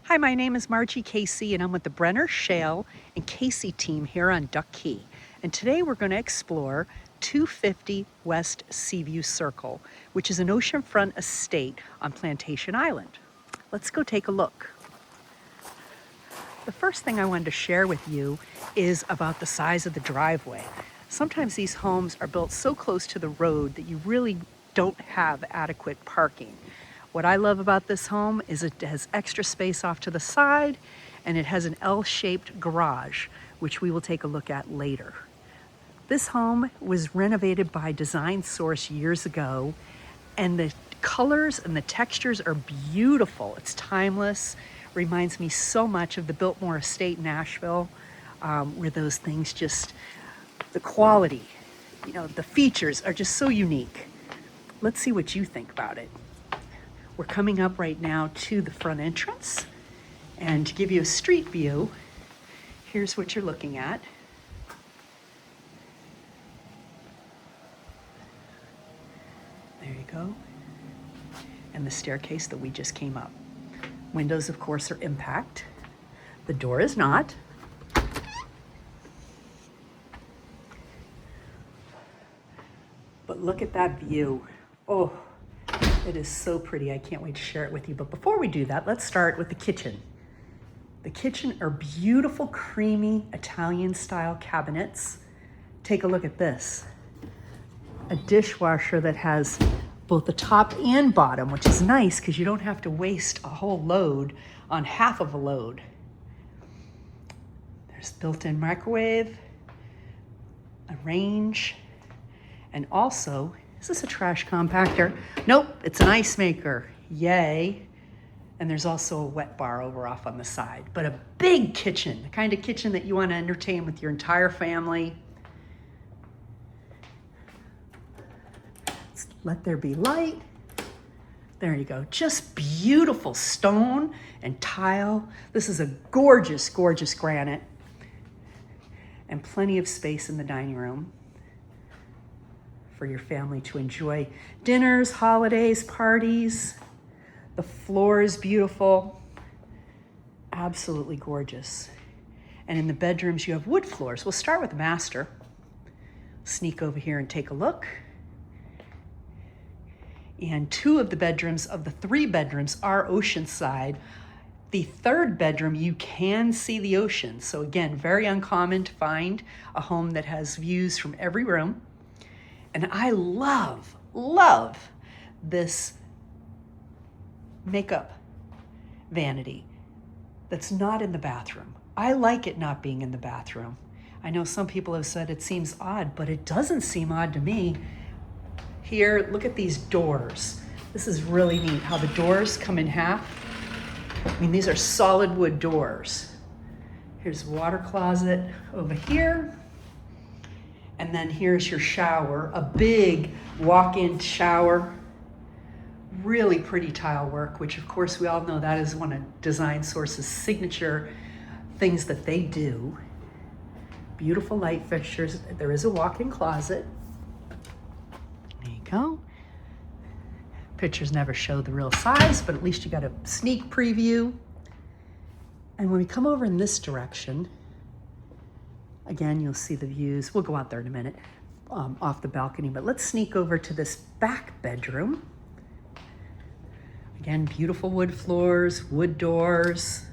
Hi, my name is Margie Casey and I'm with the Brenner, Shale, and Casey team here on Duck Key. And today we're going to explore 250 West Seaview Circle, which is an oceanfront estate on Plantation Island. Let's go take a look. The first thing I wanted to share with you is about the size of the driveway. Sometimes these homes are built so close to the road that you really don't have adequate parking. What I love about this home is it has extra space off to the side and it has an L-shaped garage, which we will take a look at later. This home was renovated by Design Source years ago, and the colors and the textures are beautiful. It's timeless, reminds me so much of the Biltmore Estate in Nashville, where those things just, the quality, the features are just so unique. Let's see what you think about it. We're coming up right now to the front entrance, and to give you a street view, here's what you're looking at. There you go. And the staircase that we just came up. Windows, of course, are impact. The door is not. But look at that view. Oh. It is so pretty. I can't wait to share it with you. But before we do that, let's start with the kitchen. The kitchen are beautiful, creamy Italian style cabinets. Take a look at this. A dishwasher that has both the top and bottom, which is nice because you don't have to waste a whole load on half of a load. There's built-in microwave, a range, and also, is this a trash compactor? Nope, it's an ice maker. Yay. And there's also a wet bar over off on the side. But a big kitchen, the kind of kitchen that you want to entertain with your entire family. Let there be light. There you go. Just beautiful stone and tile. This is a gorgeous, gorgeous granite. And plenty of space in the dining room for your family to enjoy dinners, holidays, parties. The floor is beautiful, absolutely gorgeous. And in the bedrooms, you have wood floors. We'll start with the master. Sneak over here and take a look. And two of the bedrooms of the three bedrooms are oceanside. The third bedroom, you can see the ocean. So again, very uncommon to find a home that has views from every room. And I love this makeup vanity that's not in the bathroom. I like it not being in the bathroom. I know some people have said it seems odd, but it doesn't seem odd to me. Here, look at these doors. This is really neat how the doors come in half. I mean, these are solid wood doors. Here's a water closet over here. And then here's your shower, a big walk-in shower. Really pretty tile work, which of course we all know that is one of Design Source's signature things that they do. Beautiful light fixtures. There is a walk-in closet. There you go. Pictures never show the real size, but at least you got a sneak preview. And when we come over in this direction, again, you'll see the views. We'll go out there in a minute off the balcony, but let's sneak over to this back bedroom. Again, beautiful wood floors, wood doors.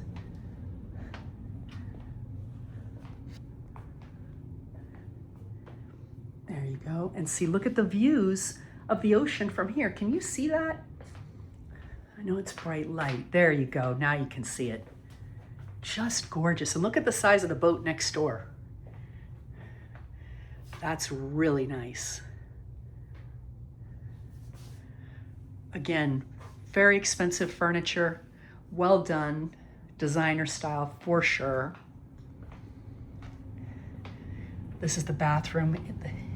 There you go. And see, look at the views of the ocean from here. Can you see that? I know it's bright light. There you go. Now you can see it. Just gorgeous. And look at the size of the boat next door. That's really nice. Again, very expensive furniture, well done, designer style for sure. This is the bathroom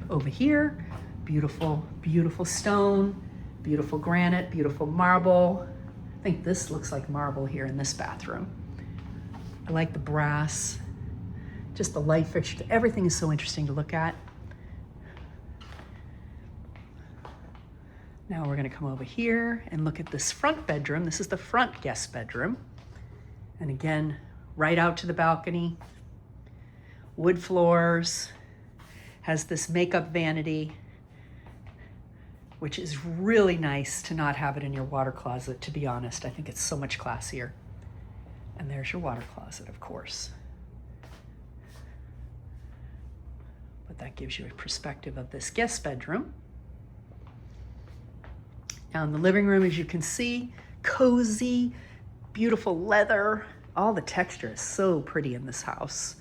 over here. Beautiful, beautiful stone, beautiful granite, beautiful marble. I think this looks like marble here in this bathroom. I like the brass, just the light fixture. Everything is so interesting to look at. Now we're gonna come over here and look at this front bedroom. This is the front guest bedroom. And again, right out to the balcony. Wood floors, has this makeup vanity, which is really nice to not have it in your water closet, to be honest. I think it's so much classier. And there's your water closet, of course. But that gives you a perspective of this guest bedroom. Now in the living room, as you can see, cozy, beautiful leather. All the texture is so pretty in this house.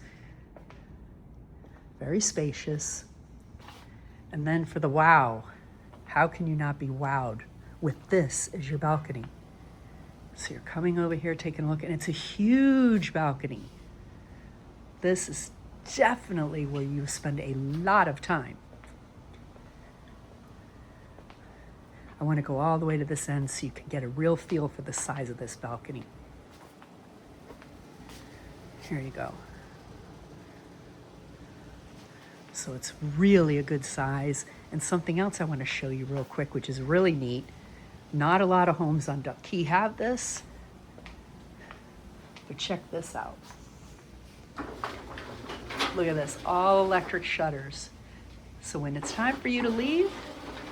Very spacious. And then for the wow, how can you not be wowed with this as your balcony? So you're coming over here, taking a look, and it's a huge balcony. This is definitely where you spend a lot of time. I want to go all the way to this end so you can get a real feel for the size of this balcony. Here you go. So it's really a good size. And something else I want to show you real quick, which is really neat. Not a lot of homes on Duck Key have this, but check this out. Look at this, all electric shutters. So when it's time for you to leave,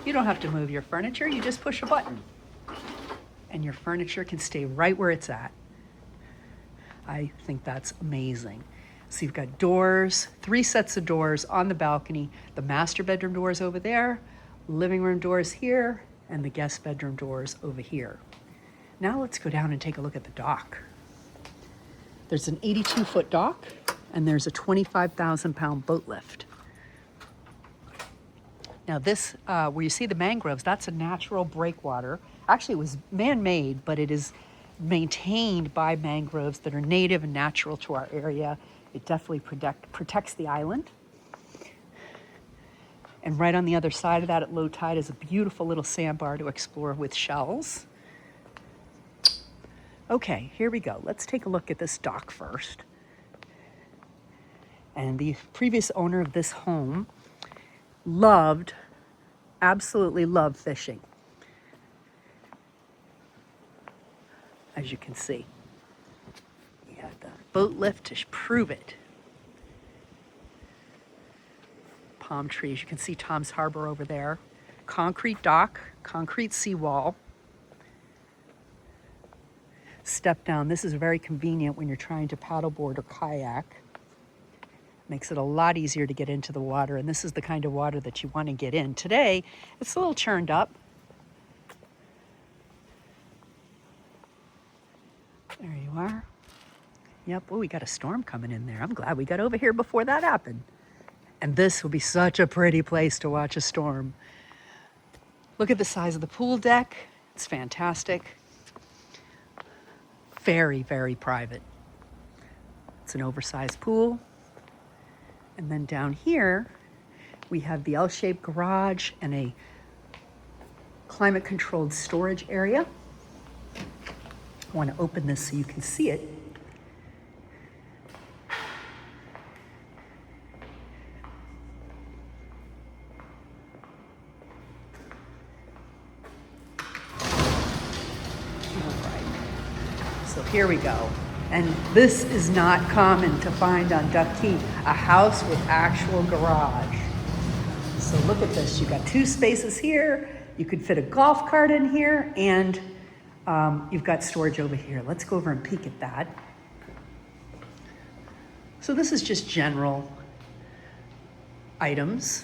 you don't have to move your furniture, you just push a button. And your furniture can stay right where it's at. I think that's amazing. So you've got doors, 3 sets of doors on the balcony. The master bedroom doors over there, living room doors here, and the guest bedroom doors over here. Now let's go down and take a look at the dock. There's an 82-foot dock, and there's a 25,000-pound boat lift. Now this, where you see the mangroves, that's a natural breakwater. Actually, it was man-made, but it is maintained by mangroves that are native and natural to our area. It definitely protects the island. And right on the other side of that at low tide is a beautiful little sandbar to explore with shells. Okay, here we go. Let's take a look at this dock first. And the previous owner of this home absolutely loved fishing. As you can see. You have the boat lift to prove it. Palm trees. You can see Tom's Harbor over there. Concrete dock, concrete seawall. Step down. This is very convenient when you're trying to paddleboard or kayak. Makes it a lot easier to get into the water, and this is the kind of water that you want to get in. Today, it's a little churned up. There you are. Yep, oh, we got a storm coming in there. I'm glad we got over here before that happened. And this will be such a pretty place to watch a storm. Look at the size of the pool deck. It's fantastic. Very, very private. It's an oversized pool. And then down here, we have the L-shaped garage and a climate-controlled storage area. I want to open this so you can see it. So here we go. And this is not common to find on Duck Key, a house with actual garage. So look at this, you've got 2 spaces here, you could fit a golf cart in here, and you've got storage over here. Let's go over and peek at that. So this is just general items.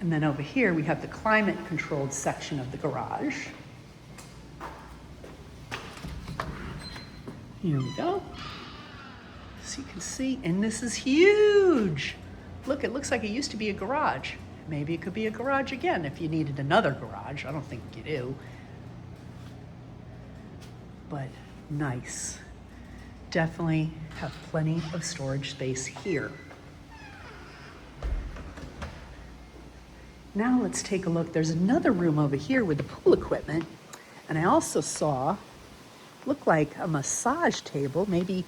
And then over here, we have the climate-controlled section of the garage. Here we go. So you can see, and this is huge. Look, it looks like it used to be a garage. Maybe it could be a garage again if you needed another garage. I don't think you do. But nice. Definitely have plenty of storage space here. Now let's take a look. There's another room over here with the pool equipment. And I also saw, looked like a massage table, maybe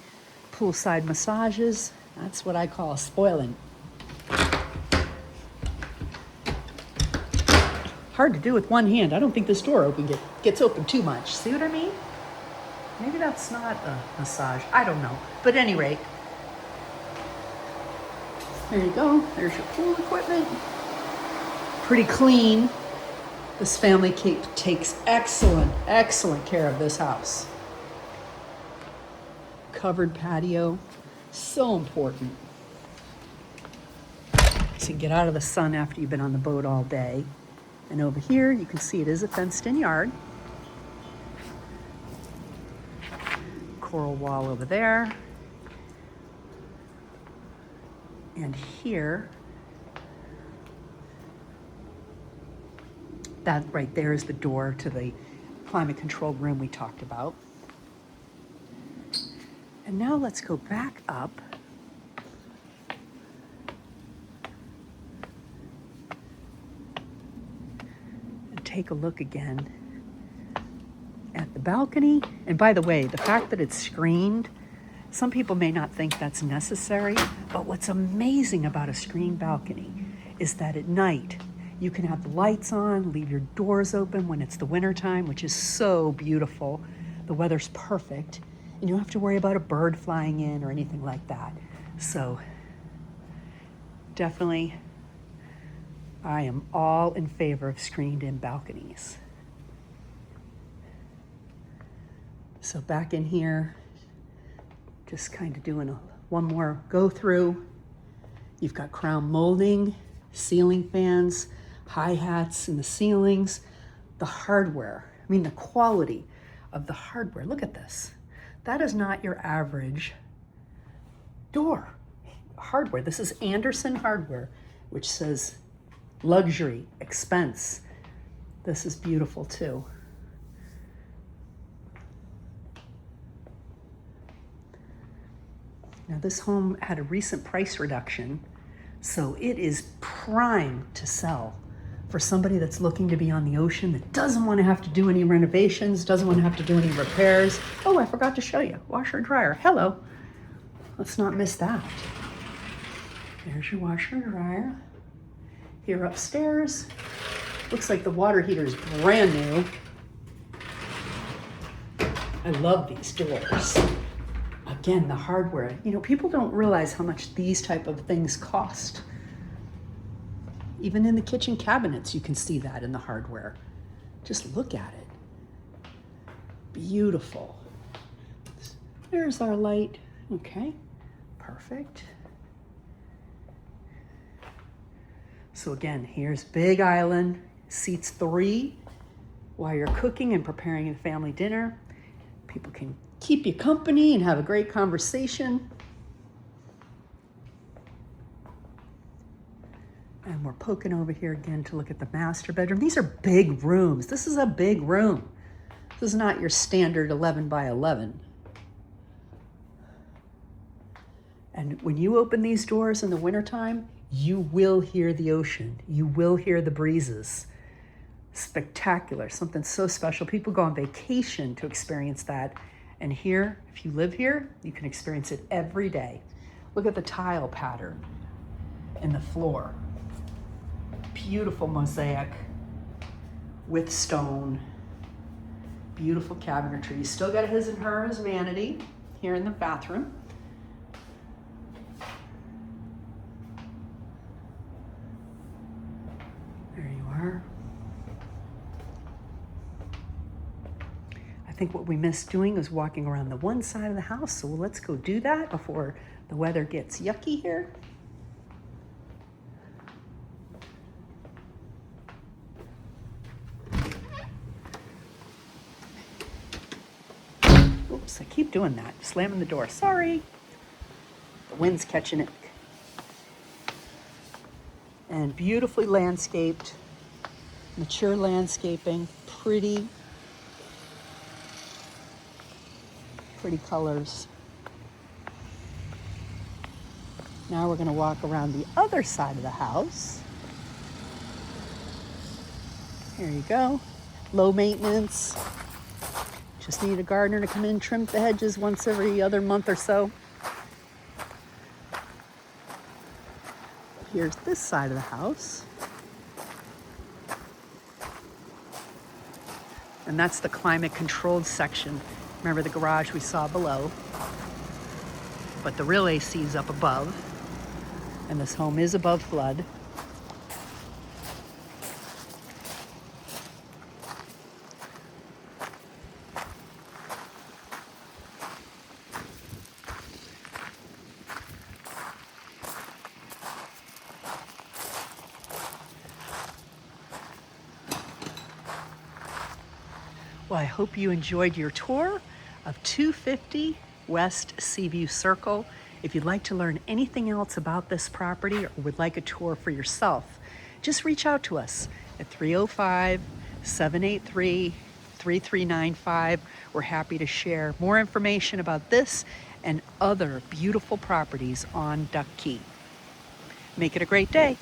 poolside massages. That's what I call spoiling. Hard to do with one hand. I don't think this door gets open too much. See what I mean? Maybe that's not a massage. I don't know. But at any rate, there you go. There's your pool equipment. Pretty clean. This family takes excellent care of this house. Covered patio, so important. So you get out of the sun after you've been on the boat all day. And over here, you can see it is a fenced-in yard. Coral wall over there. And here, that right there is the door to the climate-controlled room we talked about. And now let's go back up. And take a look again at the balcony. And by the way, the fact that it's screened, some people may not think that's necessary, but what's amazing about a screened balcony is that at night, you can have the lights on, leave your doors open when it's the wintertime, which is so beautiful. The weather's perfect, and you don't have to worry about a bird flying in or anything like that. So definitely, I am all in favor of screened-in balconies. So back in here, just kind of doing one more go through. You've got crown molding, ceiling fans, hi-hats in the ceilings, the hardware. I mean, the quality of the hardware. Look at this. That is not your average door hardware. This is Anderson hardware, which says luxury, expense. This is beautiful too. Now this home had a recent price reduction, so it is prime to sell for somebody that's looking to be on the ocean, that doesn't want to have to do any renovations, doesn't want to have to do any repairs. Oh, I forgot to show you, washer and dryer. Hello, let's not miss that. There's your washer and dryer. Here upstairs, looks like the water heater is brand new. I love these doors. Again, the hardware. You know, people don't realize how much these type of things cost. Even in the kitchen cabinets, you can see that in the hardware. Just look at it. Beautiful. There's our light. Okay, perfect. So again, here's big island, seats 3 while you're cooking and preparing a family dinner. People can keep you company and have a great conversation. And we're poking over here again to look at the master bedroom. These are big rooms. This is a big room. This is not your standard 11 by 11. And when you open these doors in the wintertime, you will hear the ocean. You will hear the breezes. Spectacular, something so special. People go on vacation to experience that. And here, if you live here, you can experience it every day. Look at the tile pattern in the floor. Beautiful mosaic with stone. Beautiful cabinetry. You still got a his and hers vanity here in the bathroom. There you are. I think what we missed doing was walking around the one side of the house, so let's go do that before the weather gets yucky here. Oops, I keep doing that, slamming the door. Sorry. The wind's catching it. And beautifully landscaped, mature landscaping, pretty colors. Now we're going to walk around the other side of the house. Here you go. Low maintenance. Just need a gardener to come in and trim the hedges once every other month or so. Here's this side of the house. And that's the climate controlled section. Remember the garage we saw below, but the real AC is up above, and this home is above flood. Well, I hope you enjoyed your tour of 250 West Seaview Circle. If you'd like to learn anything else about this property or would like a tour for yourself, just reach out to us at 305-783-3395. We're happy to share more information about this and other beautiful properties on Duck Key. Make it a great day.